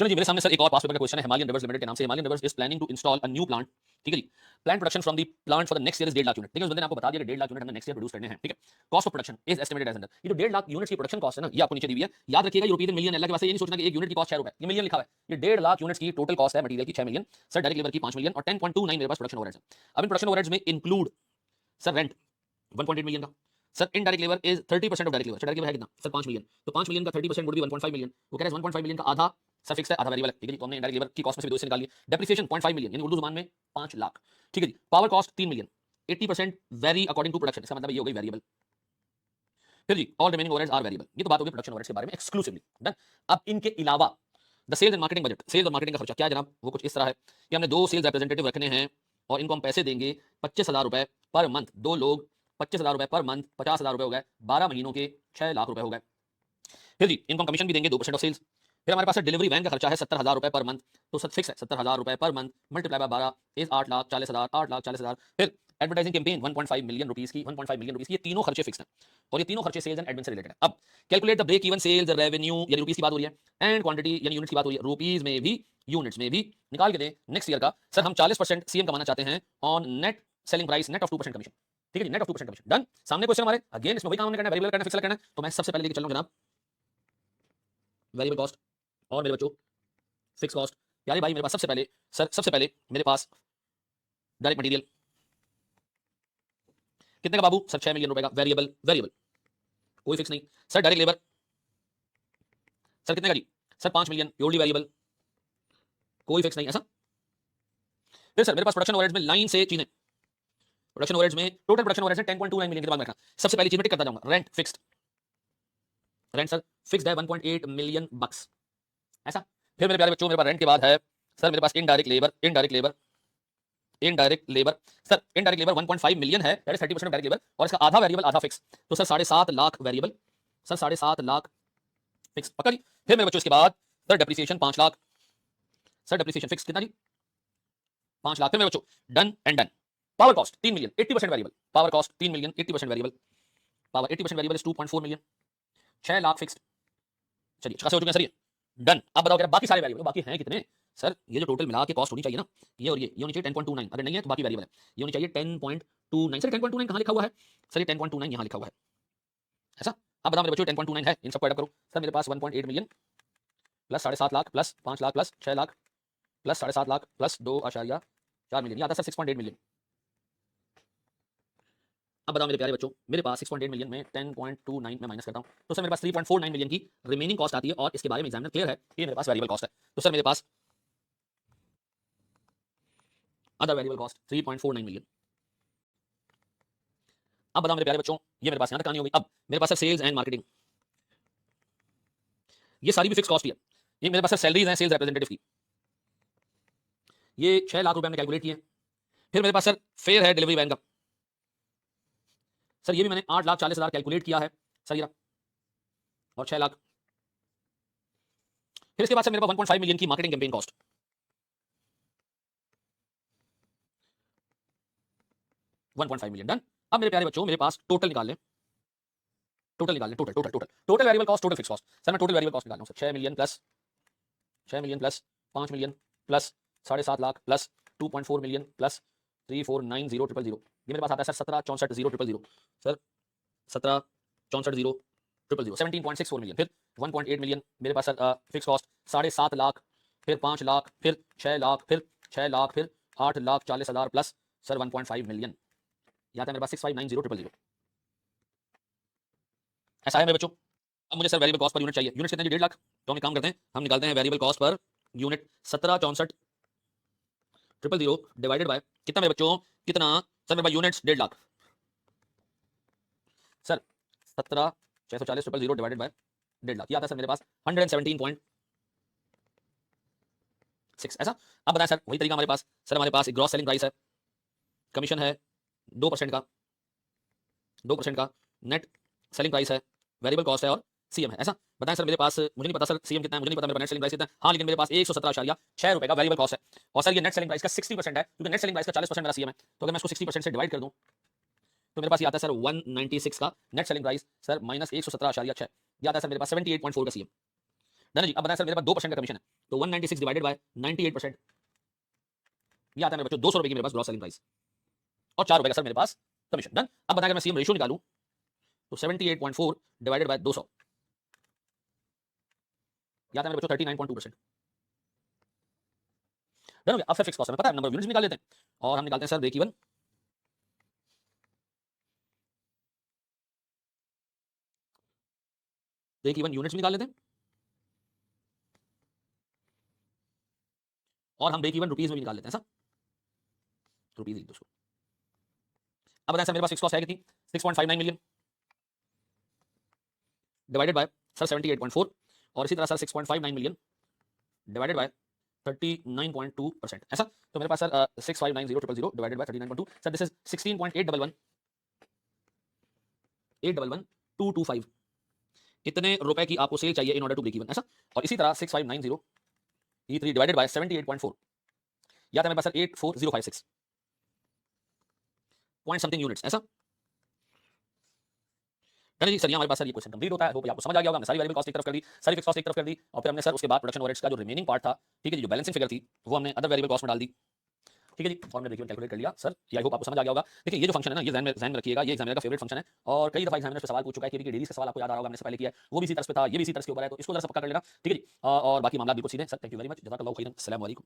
चलो जी, मेरे सामने सर एक और पास पेपर का क्वेश्चन है हिमालयन रिवर्स लिमिटेड के नाम से। Himalayan rivers is planning to install a new plant, ठीक है जी। Plant production from the plant for the next year is 1.5 lakh unit. ठीक है, उस बंदे ने आपको बता दिया कि 1.5 लाख यूनिट हमने नेक्स्ट ईयर प्रोड्यूस करने हैं, ठीक है। Cost of production is estimated as under, ये जो 1.5 लाख यूनिट्स की प्रोडक्शन कॉस्ट है ना, ये आपको नीचे दी हुई है। याद रखिएगा, ये रुपीज मिलियन, अल्लाह के वास्ते ये नहीं सोचना कि एक यूनिट की कॉस्ट 6 रुपए, ये मिलियन लिखा हुआ है। ये 1.5 लाख यूनिट्स की टोटल कॉस्ट है मटेरियल की 6 मिलियन सर, डायरेक्ट लेबर की 5 मिलियन और 10.29 मेरे पास प्रोडक्शन ओवरहेड्स है। अब इन प्रोडक्शन ओवरहेड्स में इंक्लूड सर रेंट 1.8 मिलियन का, sir indirect labour is 30% of direct labour. Direct labour है कितना सर 5 मिलियन, तो 5 मिलियन का 30% वुड बी 1.5 मिलियन। वो कह रहे हैं 1.5 मिलियन का आधा सर फिक्स है, आधा वेरिएबल है, ठीक है जी। तो हमने इनडायरेक्ट लेबर की कॉस्ट में से भी 2 से निकाल लिया। डेप्रिसिएशन 0.5 मिलियन, यानी उर्दू जुबान में 5 लाख, ठीक है जी। Power cost 3 million, 80% vary according to production, इसका मतलब ये हो गई वेरिएबल। फिर जी all remaining overheads are variable. ये तो बात होगी प्रोडक्शन ओवरहेड्स के बारे में एक्सक्लूसिवली, डन। अब इनके अलावा the sales and marketing budget, sales और मार्केटिंग का खर्चा क्या है जनाब, वो कुछ इस तरह है कि हमने 2 सेल्स रिप्रेजेंटेटिव रखने हैं और इनको हम पैसे देंगे 25,000 रुपए पर मंथ। 2 लोग 25,000 रुपए पर मंथ, 50,000 रुपए हो गए, 12 महीनों के 6 लाख रुपए हो गए। फिर जी इनको कमीशन भी देंगे 2% ऑफ सेल्स। फिर हमारे पास डिलीवरी वैन का खर्चा है 70,000 रुपए पर मंथ, तो सब फिक्स है 70,000 रुपए per month multiply by 12 is 8,40,000, 8,40,000। फिर एडवर्टाइजिंग कैंपेन 1.5 मिलियन रुपीस की, 1.5 मिलियन रुपीस की, ये तीनों खर्चे फिक्स हैं और ये तीनों खर्चे सेल्स एंड एडमिन से रिलेटेड है। अब calculate the break even sales revenue, यानी रुपीस की बात हो रही है, एंड क्वांटिटी यानी यूनिट्स की बात हो रही है, रुपीस में भी यूनिट्स में भी निकाल के दें नेक्स्ट ईयर का। सर हम 40% सीएम कमाना चाहते हैं on net selling price, net of 2% commission, ठीक है जी, नेट ऑफ 2% कमीशन, डन। सामने क्वेश्चन हमारे अगेन इसमें वही काम हमने करना है, वेरिएबल करना है, फिक्स करना है। तो मैं सबसे पहले लेके चल रहा हूं जनाब वेरिएबल कॉस्ट और मेरे बच्चों फिक्स कॉस्ट। यानी भाई मेरे पास सबसे पहले सर, सबसे पहले मेरे पास डायरेक्ट मटेरियल कितने का बाबू सर 6 मिलियन रुपए का, वेरिएबल वेरिएबल कोई फिक्स नहीं। सर डायरेक्ट लेबर सर कितने का जी सर 5 मिलियन प्योरली वेरिएबल, कोई फिक्स नहीं ऐसा। फिर सर मेरे पास प्रोडक्शन ओवरहेड्स में लाइन से चीजें, प्रोडक्शन ओवरहेड्स में टोटल प्रोडक्शन ओवरहेड्स है 10.29 मिलियन के दिमाग में रखना। सबसे पहले चीज में टिक करता जाऊंगा, rent fixed, rent sir fixed है 1.8 मिलियन बक्स ऐसा। फिर मेरे प्यारे बच्चों मेरे पास रेंट के बाद है सर मेरे पास indirect labour, indirect labour, indirect labour sir indirect labour 1.5 million है, that is 30% of direct labour और इसका आधा वेरिएबल आधा फिक्स, तो sir 7.5 lakh variable, sir 7.5 lakh fix, पक्का जी। फिर मेरे बच्चों इसके बाद sir depreciation 5 lakh, sir depreciation fix कितना जी 5 लाख। फिर मेरे बच्चों done and done. Power cost 3 million 80% variable, power cost 3 million 80% variable, power 80% variable is 2.4 million, 6 lakh fixed. चलिए अच्छा हो चुके हैं सर ये, डन। अब बताओ क्या बाकी सारे वेरिएबल बाकी हैं कितने सर, ये जो टोटल मिला के कॉस्ट होनी चाहिए ना, ये और ये होनी चाहिए 10.29, अगर नहीं है तो बाकी वेरिएबल है, ये होनी चाहिए 10.29। सर 10.29 कहां लिखा हुआ है सर, ये 10.29 यहां लिखा हुआ है ऐसा। अब बताओ मेरे बच्चों 10.29 है, इन सबको ऐड करो। सर मेरे पास 1.8 million plus 7.5 lakh plus 5 lakh plus 6 lakh plus 7.5 lakh plus 2.4 million, ये आता है सर 6.8 मिलियन। अब बताओ मेरे प्यारे बच्चों मेरे पास 6.8 मिलियन में 10.29 में माइनस करता हूं, तो सर मेरे पास 3.49 मिलियन की रिमेनिंग कॉस्ट आती है और इसके बारे में एग्जामिनर क्लियर है कि ये मेरे पास वेरिएबल कॉस्ट है। तो सर मेरे पास अदर वेरिएबल कॉस्ट 3.49 मिलियन। अब बताओ मेरे प्यारे बच्चों ये मेरे पास यहां तक कहानी हो गई। अब मेरे पास है सेल्स एंड मार्केटिंग, ये सारी भी फिक्स कॉस्ट ही है। ये मेरे पास है सैलरीज हैं सेल्स रिप्रेजेंटेटिव की, ये 6 लाख रुपए हमने कैलकुलेट किए। फिर मेरे पास सर फेयर है डिलीवरी वैन का, सर ये भी मैंने 8,40,000 कैलकुलेट किया है सर ये, और 6 लाख। फिर इसके बाद सर मेरे पास 1.5 मिलियन की marketing campaign cost, 1.5 million, done. अब मेरे प्यारे बच्चों मेरे पास टोटल निकाल लें, टोटल निकाल लें, total total total total variable cost, total fix cost. Sir मैं टोटल वेरिएबल कॉस्ट निकाल रहा हूं sir, 6 million plus 6 million plus 5 million plus 7.5 lakh plus 2.4 million plus 3490000, ये मेरे पास आता है सर 17,64,000 सर, 17,64,000 17.64 मिलियन। फिर 1.8 मिलियन मेरे पास सर फिक्स कॉस्ट, 7.5 लाख, फिर 5 लाख, फिर 6 लाख, फिर 6 लाख, फिर 8,40,000 प्लस सर 1.5 मिलियन, यहाँ है मेरे पास 6590000। ऐसा है मेरे बच्चों। अब मुझे sir variable cost per unit चाहिए, यूनिट कितने 1.5 लाख, तो हम काम करते हैं, हम निकालते हैं variable cost per unit 17,64,000 divided by कितना मेरे बच्चों, कितना सर मेरे पास units 1.5 lakh, sir 17,640,000 divided by 1.5 lakh, ये आता है सर मेरे पास 117.6 ऐसा। अब बताएं सर वही तरीका हमारे पास, सर हमारे पास ग्रॉस सेलिंग प्राइस है, कमीशन है 2% का, 2% का, नेट सेलिंग प्राइस है, वेरिएबल कॉस्ट है और सीएम है ऐसा। बताएं सर मेरे पास, मुझे नहीं पता सर सीएम कितना है, मुझे नहीं पता मेरे पास नेट सेलिंग प्राइस कितना है, हाँ लेकिन मेरे पास 117.6 रुपए का वेरिएबल कॉस्ट है और सर ये नेट सेलिंग प्राइस का 60% है, क्योंकि नेट सेलिंग प्राइस का 40% मेरा सीएम है, तो अगर मैं इसको 60% से डिवाइड कर दूं तो मेरे पास ये आता है सर 196 का net selling price sir minus 117.6, ये आता है सर मेरे पास 78.4 का सीएम, डन है जी। अब बताएं सर मेरे पास 2% का कमीशन है, तो 196 डिवाइडेड बाय 98%, ये आता है मेरे बच्चों 200 रुपए की मेरे पास ग्रॉस सेलिंग प्राइस और 4 रुपए का सर मेरे पास कमीशन। डन। अब बताएं अगर मैं सीएम रेशियो निकालूं तो 78.4 डिवाइडेड बाय 200, ये आता है मेरे बच्चों 39.2%। डन हो गया। अब फिर फिक्स कॉस्ट हमें पता है, नंबर ऑफ यूनिट्स निकाल लेते हैं और हम निकालते हैं sir break even, break even units निकाल लेते हैं और हम ब्रेक इवन रुपीज में भी निकाल लेते हैं सर, रुपीज लिख दो उसको। अब बताएं सर मेरे पास फिक्स कॉस्ट है कितनी, 6.59 मिलियन डिवाइडेड बाय सर 78.4 और इसी तरह सर 6.59 मिलियन डिवाइडेड बाय 39.2%, ऐसा। तो मेरे पास sir 6590000 divided by 39.2, sir this is 16.811 इतने रुपए की आपको सेल चाहिए in order to break even, ऐसा। और इसी तरह 6590 E3 डिवाइडेड बाय 78.4, या था मेरे पास सर 84056 पॉइंट समथिंग यूनिट्स, ऐसा। है ना जी। सर यहाँ हमारे पास सर ये क्वेश्चन कंप्लीट होता है। होप आपको समझ आ गया होगा। हमने सारी वेरिएबल कॉस्ट एक तरफ कर दी, सारी फिक्स कॉस्ट एक तरफ कर दी और फिर हमने सर उसके बाद प्रोडक्शन ओवरहेड्स का जो रिमेनिंग पार्ट था, ठीक है जी, जो बैलेंसिंग फिगर थी वो हमने अदर वेरिएबल कॉस्ट में डाल दी, ठीक है जी, और हमने देखिए कैलकुलेट कर लिया सर। ये आई होप आपको समझ आ गया होगा। देखिए ये जो फंक्शन है ना, ये ध्यान में रखिएगा, ये एग्जामिनर का फेवरेट फंक्शन है और कई दफा एग्जामिनर पे सवाल पूछ चुका है कि डेली से सवाल आपको याद आ रहा होगा, हमने से पहले किया है, वो भी इसी तरह पे था, ये भी इसी तरह के ऊपर है, तो इसको जरा सा पक्का कर लेना, ठीक है जी। और बाकी मामला बिल्कुल सीधे sir. Thank you very much, जज़ाकल्लाहु खैरन, अस्सलाम वालेकुम।